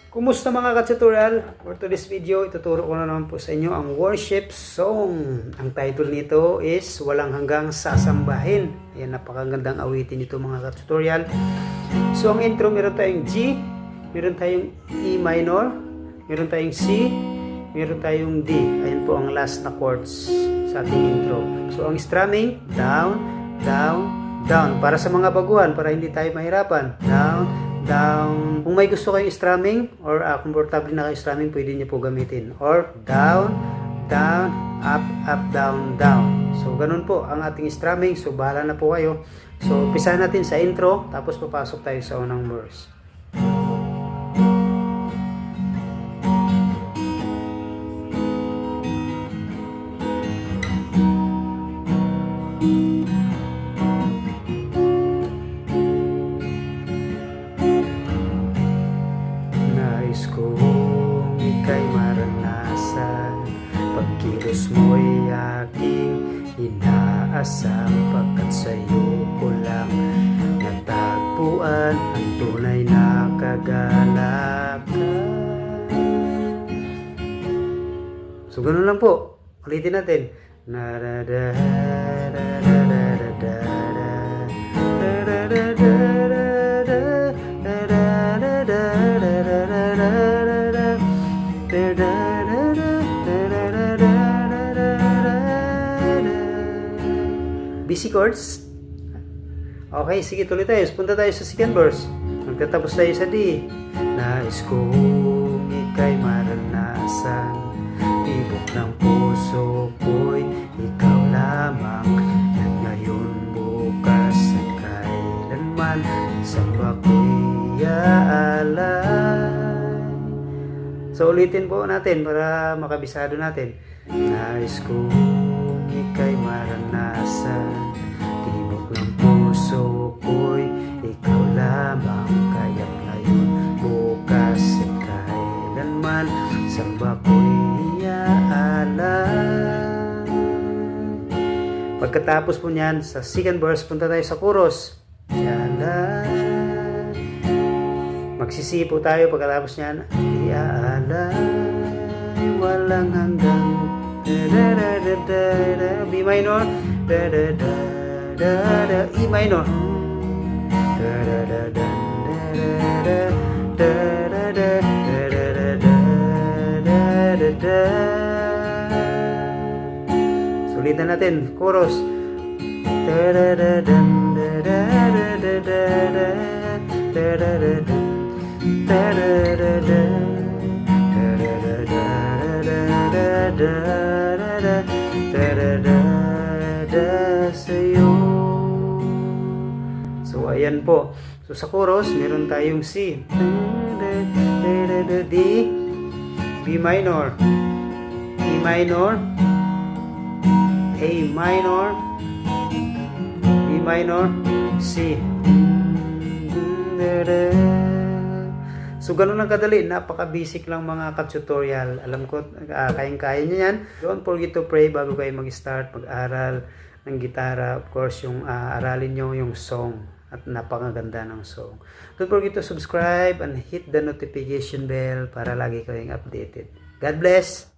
Kumusta mga ka-tutorial? For today's video, ituturo ko na naman po sa inyo ang worship song. Ang title nito is Walang Hanggang Sasambahin. Ayan, napakagandang awitin nito mga ka-tutorial. So ang intro, meron tayong G, meron tayong E minor, meron tayong C, meron tayong D. Ayan po ang last na chords sa ating intro. So ang strumming, down, down, down. Para sa mga baguhan, para hindi tayo mahirapan. Down, down. Kung may gusto kayong strumming or comfortable na kayo strumming, pwede niyo po gamitin. Or down, down, up, up, down, down. So ganun po ang ating strumming. So bahala na po kayo. So umpisahan natin sa intro, tapos papasok tayo sa unang verse. Nais kong ika'y maranasan, pagkilos mo'y aking inaasam, pagkat sa'yo ko lang natagpuan ang tunay na kagalakan. So ganun lang po, ulitin natin. BC chords. Okay, sige, tuloy tayo. Punta tayo sa second verse. Magtatapos tayo sa D. Nais kong ika'y maranasan, tibok ng puso ko'y ikaw lamang, at ngayon, bukas at kailanman, samba ko'y aalay. So ulitin po natin para makabisado natin. Nais kong ika'y maranasan, tibok ng puso ko'y ikaw lamang, kaya't ngayon, bukas at kailanman, samba ko'y aalay. Pagkatapos po niyan, sa second verse, punta tayo sa chorus. Aalay. Magsisipo tayo pagkatapos niyan. Iaalay, walang hanggang B minor, E minor, sulitan natin chorus. So ayan po. So sa chorus, meron tayong C, D, B minor, E minor, A minor, B minor, C. So ganun lang kadali, napaka-basic lang mga ka-tutorial. Alam ko, kayang-kaya nyo yan. Don't forget to pray bago kayo mag-start, mag-aral ng gitara. Of course, yung aralin nyo yung song. At napakaganda ng song. Don't forget to subscribe and hit the notification bell para lagi kayong updated. God bless!